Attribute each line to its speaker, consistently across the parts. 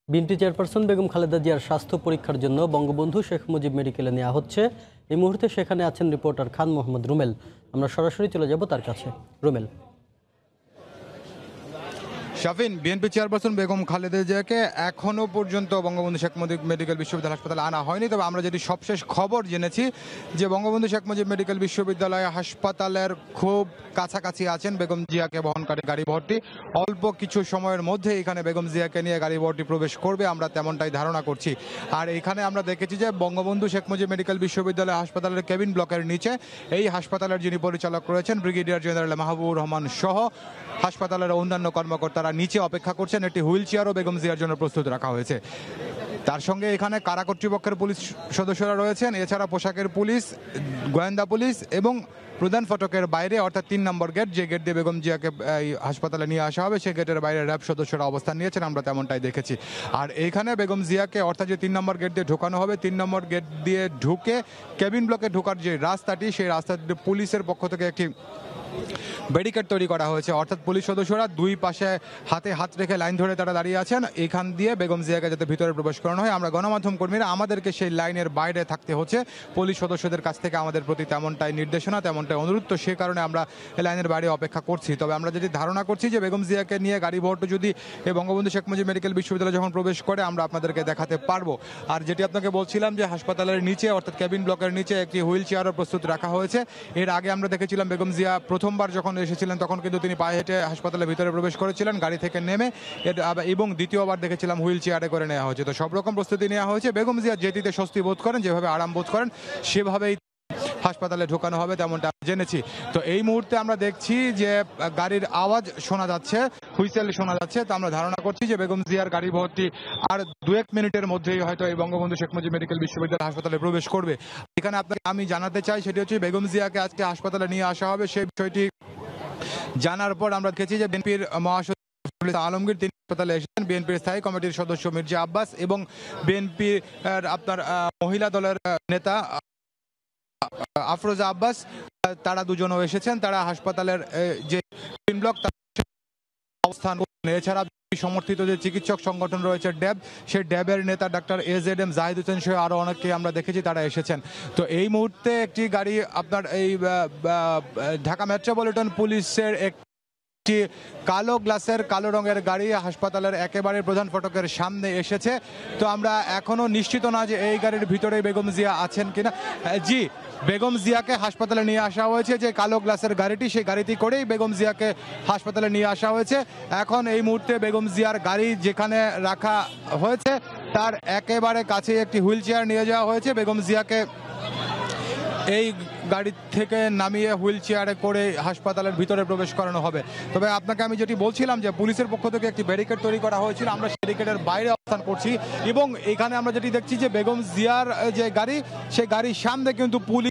Speaker 1: BNP chairperson Begum Khaleda জিয়ার স্বাস্থ্য পরীক্ষার জন্য বঙ্গবন্ধু শেখ মুজিব মেডিকেলে নেওয়া হচ্ছে। এই মুহূর্তে সেখানে আছেন রিপোর্টার খান মোহাম্মদ রুমেল। আমরা সরাসরি চলে যাব তার কাছে। রুমেল।
Speaker 2: শাফিন, বিএনপি চেয়ারপারসন বেগম খালেদা জিয়াকে এখনো পর্যন্ত বঙ্গবন্ধু শেখ মুজিব মেডিকেল বিশ্ববিদ্যালয় হাসপাতালে আনা হয়নি। তবে আমরা যেটি সবশেষ খবর জেনেছি যে বঙ্গবন্ধু শেখ মুজিব মেডিকেল বিশ্ববিদ্যালয় হাসপাতালের খুব কাছাকাছি আছেন বেগম জিয়াকে বহনকারী গাড়ি বহরটি। অল্প কিছু সময়ের মধ্যে এখানে বেগম জিয়াকে নিয়ে গাড়ি বহরটি প্রবেশ করবে, আমরা তেমনটাই ধারণা করছি। আর এখানে আমরা দেখেছি যে বঙ্গবন্ধু শেখ মুজিব মেডিকেল বিশ্ববিদ্যালয় হাসপাতালের কেবিন ব্লকের নিচে এই হাসপাতালের যিনি পরিচালক রয়েছেন ব্রিগেডিয়ার জেনারেল মাহবুবুর রহমান সহ হাসপাতালের অন্যান্য কর্মকর্তারা নিচে অপেক্ষা করছেন। একটি হুইল চেয়ারও বেগম জিয়ার জন্য প্রস্তুত রাখা হয়েছে। তার সঙ্গে এখানে কারা কর্তৃপক্ষের পুলিশ সদস্যরা রয়েছেন, এছাড়া পোশাকের পুলিশ, গোয়েন্দা পুলিশ এবং প্রধান ফটকের বাইরে অর্থাৎ ৩ নম্বর গেট, যে গেট দিয়ে বেগম জিয়াকে এই হাসপাতালে নিয়ে আসা হবে, সেই গেটের বাইরে র্যাব সদস্যরা অবস্থান নিয়েছেন, আমরা তেমনটাই দেখেছি। আর এইখানে বেগম জিয়াকে অর্থাৎ যে ৩ নম্বর গেট দিয়ে ঢোকানো হবে, ৩ নম্বর গেট দিয়ে ঢুকে কেবিন ব্লকে ঢোকার যে রাস্তাটি, সেই রাস্তাটি পুলিশের পক্ষ থেকে একটি ব্যারিকেড তৈরি করা হয়েছে। অর্থাৎ পুলিশ সদস্যরা দুই পাশে হাতে হাত রেখে লাইন ধরে তারা দাঁড়িয়ে আছেন, এখান দিয়ে বেগম জিয়াকে যাতে ভিতরে প্রবেশ করানো হয়। আমরা গণমাধ্যম কর্মীরা আমাদেরকে সেই লাইনের বাইরে থাকতে হচ্ছে, পুলিশ সদস্যদের কাছ থেকে আমাদের প্রতি তেমনটাই নির্দেশনা, তেমনটাই অনুরোধ। তো সে কারণে আমরা এই লাইনের বাইরে অপেক্ষা করছি। তবে আমরা যদি ধারণা করছি যে বেগম জিয়াকে নিয়ে গাড়ি ভোট যদি এই বঙ্গবন্ধু শেখ মুজিব মেডিকেল বিশ্ববিদ্যালয় যখন প্রবেশ করে, আমরা আপনাদেরকে দেখাতে পারবো। আর যেটি আপনাকে বলছিলাম যে হাসপাতালের নিচে অর্থাৎ কেবিন ব্লকের নিচে একটি হুইল চেয়ারও প্রস্তুত রাখা হয়েছে। এর আগে আমরা দেখেছিলাম বেগম জিয়া প্রথমবার যখন এসেছিলেন তখন কিন্তু তিনি পায়ে হেঁটে হাসপাতালের ভিতরে প্রবেশ করেছিলেন গাড়ি থেকে নেমে, এবং দ্বিতীয়বার দেখেছিলাম হুইল চেয়ারে করে নেওয়া হয়েছে। তো সব রকম প্রস্তুতি নেওয়া হয়েছে। বেগম জিয়া যেটিতে স্বস্তি বোধ করেন, যেভাবে আরাম বোধ করেন, সেভাবেই হাসপাতালে ঢোকানো হবে, তেমনটা জেনেছি। তো এই মুহূর্তে আমরা দেখছি যে গাড়ির আওয়াজ শোনা যাচ্ছে, হুইসেল শোনা যাচ্ছে। তো আমরা ধারণা করছি যে বেগম জিয়ার গাড়ি ভর্তি আর 2-1 মিনিটের মধ্যেই হয়তো এই বঙ্গবন্ধু শেখ মুজিব মেডিকেল বিশ্ববিদ্যালয় হাসপাতালে প্রবেশ করবে। এখানে আপনাকে আমি জানাতে চাই সেটি হচ্ছে বেগম জিয়াকে আজকে হাসপাতালে নিয়ে আসা হবে। সেই বিষয়টি জানার পর আমরা দেখেছি যে বিএনপির মহাসচিব আলমগীর তিনি হাসপাতালে এসেছেন, বিএনপির স্থায়ী কমিটির সদস্য মির্জা আব্বাস এবং বিএনপি আপনার মহিলা দলের নেতা আফরোজা আব্বাস, তারা দুজনও এসেছেন। তারা হাসপাতালের যে ব্লক অবস্থান করছেন। এছাড়া সমর্থিত যে চিকিৎসক সংগঠন রয়েছে ড্যাব, সেই ড্যাবের নেতা ডাক্তার AZM জাহিদ হোসেন সহ আরো অনেকে আমরা দেখেছি তারা এসেছেন। তো এই মুহূর্তে একটি গাড়ি আপনার এই ঢাকা মেট্রোপলিটন পুলিশের একটি কালো গ্লাসের কালো রঙের গাড়ি হাসপাতালের একেবারে প্রধান ফটকের সামনে এসেছে। তো আমরা এখনো নিশ্চিত না যে এই গাড়ির ভিতরে বেগম জিয়া আছেন কিনা। জি, বেগম জিয়াকে হাসপাতালে নিয়ে আসা হয়েছে। যে কালো গ্লাসের গাড়িটি, সেই গাড়িটি করেই বেগম জিয়াকে হাসপাতালে নিয়ে আসা হয়েছে। এখন এই মুহূর্তে বেগম জিয়ার গাড়ি যেখানে রাখা হয়েছে তার একেবারে কাছে একটি হুইল চেয়ার নিয়ে যাওয়া হয়েছে। বেগম জিয়াকে এই গাড়ি থেকে নামিয়ে হুইল চেয়ারে করে হাসপাতালের ভিতরে প্রবেশ করানো হবে। তবে আপনাকে আমি যেটি বলছিলাম যে পুলিশের পক্ষ থেকে একটি ব্যারিকেড তৈরি করা হয়েছিল, আমরা সেই ব্যারিকেডের বাইরে অবস্থান করছি এবং এখানে আমরা যেটি দেখছি যে বেগম জিয়ার যে গাড়ি, সেই গাড়ির সামনে কিন্তু পুলিশ,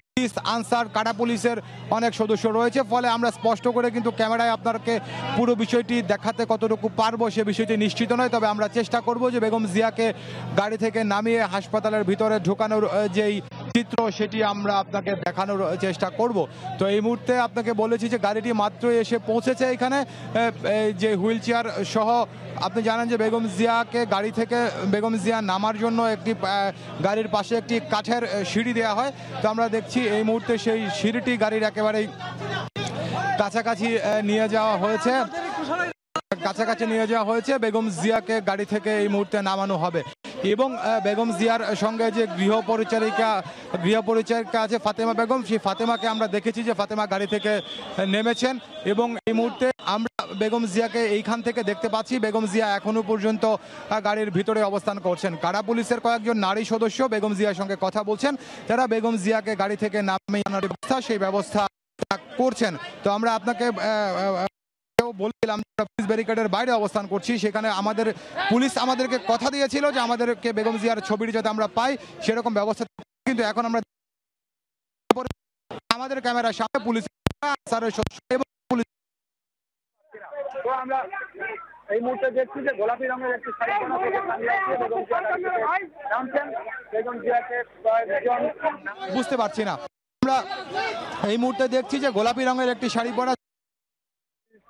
Speaker 2: আনসার, কাটা পুলিশের অনেক সদস্য রয়েছে। ফলে আমরা স্পষ্ট করে কিন্তু ক্যামেরায় আপনাকে পুরো বিষয়টি দেখাতে কতটুকু পারবো সে বিষয়টি নিশ্চিত নয়। তবে আমরা চেষ্টা করব যে বেগম জিয়াকে গাড়ি থেকে নামিয়ে হাসপাতালের ভিতরে ঢোকানোর যেই চিত্র সেটি আমরা আপনাকে দেখানোর চেষ্টা করব। তো এই মুহূর্তে আপনাকে বলেছি যে গাড়িটি মাত্র এসে পৌঁছেছে এখানে, যে হুইল চেয়ার সহ। আপনি জানেন যে বেগম জিয়াকে গাড়ি থেকে বেগম জিয়া নামার জন্য একটি গাড়ির পাশে একটি কাঠের সিঁড়ি দেওয়া হয়। তো আমরা দেখছি এই মুহূর্তে সেই সিঁড়িটি গাড়ির একেবারেই কাছাকাছি নিয়ে যাওয়া হয়েছে, বেগম জিয়াকে গাড়ি থেকে এই মুহূর্তে নামানো হবে। এবং বেগম জিয়ার সঙ্গে যে গৃহপরিচারিকা আছে ফাতেমা বেগম, সেই ফাতেমাকে আমরা দেখেছি যে ফাতেমা গাড়ি থেকে নেমেছেন এবং এই মুহূর্তে আমরা বেগম জিয়াকে এইখান থেকে দেখতে পাচ্ছি। বেগম জিয়া এখনো পর্যন্ত গাড়ির ভিতরে অবস্থান করছেন। কারা পুলিশের কয়েকজন নারী সদস্য বেগম জিয়ার সঙ্গে কথা বলছেন, তারা বেগম জিয়াকে গাড়ি থেকে নামিয়ে আনার ব্যবস্থা, সেই ব্যবস্থা করছেন। তো আমরা আপনাকে বলছিলাম পুলিশ ব্যারিকেডের বাইরে অবস্থান করছি, সেখানে আমাদের পুলিশ আমাদেরকে কথা দিয়েছিল যে আমাদেরকে বেগম জিয়ার ছবিটি যাতে আমরা পাই সেরকম ব্যবস্থা, কিন্তু এখন আমরা আমাদের ক্যামেরার সামনে পুলিশ এবং পুলিশ
Speaker 3: আমরা এই মুহূর্তে দেখছি যে গোলাপি রঙের একটি শাড়ি পরা বেগম জিয়াকে
Speaker 2: বুঝতে পারছি না। আমরা এই মুহূর্তে দেখছি যে গোলাপি রঙের একটি শাড়ি পরা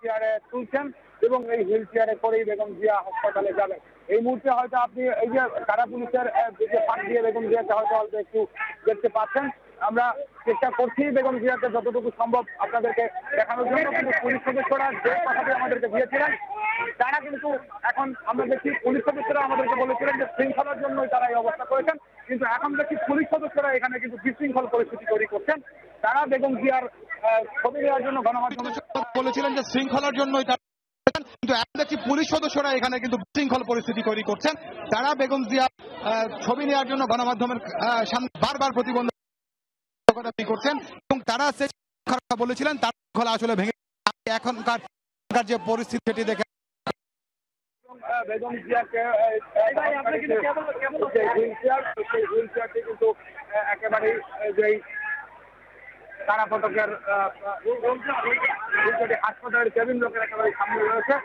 Speaker 3: চেয়ারে তুলছেন এবং এই হুইল চেয়ারে করেই বেগম জিয়া হাসপাতালে যাবেন। এই মুহূর্তে হয়তো আপনি এই যে কারা পুলিশের যে ফাঁক দিয়ে বেগম জিয়াকে হয়তো অল্প একটু দেখতে পাচ্ছেন। আমরা চেষ্টা করছি বেগম জিয়াকে যতটুকু সম্ভব আপনাদেরকে দেখানোর জন্য, কিন্তু পুলিশ সদস্যরা যে কথাটি আমাদেরকে দিয়েছিলেন তারা কিন্তু এখন আমরা দেখছি পুলিশ সদস্যরা আমাদেরকে বলেছিলেন যে শৃঙ্খলার জন্যই তারা এই অবস্থা করেছেন, কিন্তু এখন দেখছি পুলিশ সদস্যরা এখানে কিন্তু বিশৃঙ্খল পরিস্থিতি তৈরি করছেন। তারা বেগম জিয়ার ছবি নেওয়ার জন্য গণমাধ্যমে
Speaker 2: বলেছিলেন যে শৃঙ্খলার জন্যই কিন্তু এখন দেখছি পুলিশ সদস্যরা এখানে কিন্তু বিশৃঙ্খল পরিস্থিতি তৈরি করছেন। তারা বেগম জিয়া ছবি নেওয়ার জন্য গণমাধ্যমের সামনে বারবার প্রতিবন্ধকতা করছেন এবং তারা সে কথা বলেছিলেন তার শৃঙ্খলা আসলে ভেঙে এখনকার যে পরিস্থিতি সেটি দেখে
Speaker 3: বেগম জিয়াকে হুইল চেয়ারটি কিন্তু একেবারেই যেই তারা ফটকের হাসপাতালের কেবিন ব্লকের একেবারে সামনে রয়েছে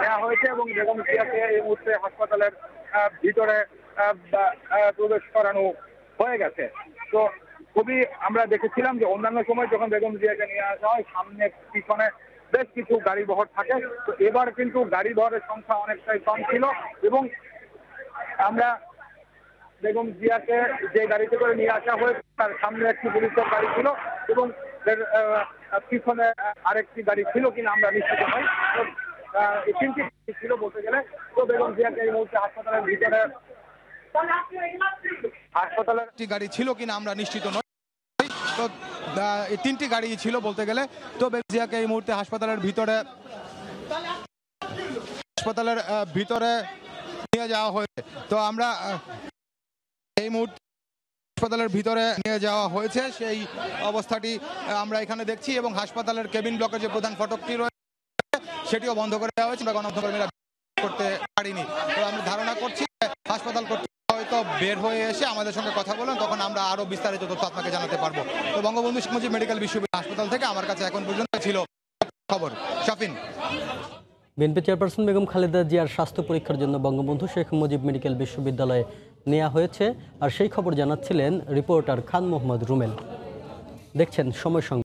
Speaker 3: নেওয়া হয়েছে এবং বেগম জিয়াকে এই মুহূর্তে হাসপাতালের ভিতরে প্রবেশ করানো হয়ে গেছে। তো খুবই আমরা দেখেছিলাম যে অন্যান্য সময় যখন বেগম জিয়াকে নিয়ে আসা হয় সামনে পিছনে বেশ কিছু গাড়ি বহর থাকে, তো এবার কিন্তু গাড়ি বহরের সংখ্যা অনেকটাই কম ছিল এবং আমরা বেগম জিয়াকে যে গাড়িতে করে নিয়ে আসা হয়েছে তার সামনে একটি পুলিশের গাড়ি ছিল এবং পিছনে আরেকটি গাড়ি ছিল কিনা আমরা নিশ্চিত নই। এই তিনটি ছিল বলতে গেলে। তো বেগম জিয়াকে এই মুহূর্তে হাসপাতালের ভিতরে
Speaker 2: একটি গাড়ি ছিল কিনা আমরা নিশ্চিত নই। তো এই তিনটি গাড়ি ছিল বলতে গেলে। তো বেগম জিয়াকে এই মুহূর্তে হাসপাতালের ভিতরে নিয়ে যাওয়া হয়েছে। তো আমরা এই মুহূর্তে হাসপাতালের ভিতরে নিয়ে যাওয়া হয়েছে সেই অবস্থাটি আমরা এখানে দেখছি এবং হাসপাতালের কেবিন ব্লকের যে প্রধান ফটকটি রয়েছে সেটিও বন্ধ করে দেওয়া হয়েছে বা গণমাধ্যমকর্মীরা করতে পারিনি। তো আমরা ধারণা করছি হাসপাতাল কর্তৃপক্ষ হয়তো বের হয়ে এসে আমাদের সঙ্গে কথা বলেন, তখন আমরা আরো বিস্তারিত তথ্য আপনাকে জানাতে পারবো। তো বঙ্গবন্ধু শেখ মুজিব মেডিকেল বিশ্ববিদ্যালয় হাসপাতাল থেকে আমার কাছে এখন পর্যন্ত ছিল খবর। শাফিন।
Speaker 1: বিএনপি চেয়ারপারসন বেগম খালেদা জিয়ার স্বাস্থ্য পরীক্ষার জন্য বঙ্গবন্ধু শেখ মুজিব মেডিকেল বিশ্ববিদ্যালয়ে নেওয়া হয়েছে, আর সেই খবর জানাচ্ছিলেন রিপোর্টার খান মোহাম্মদ রুমেল। দেখছেন সময় সংবাদ।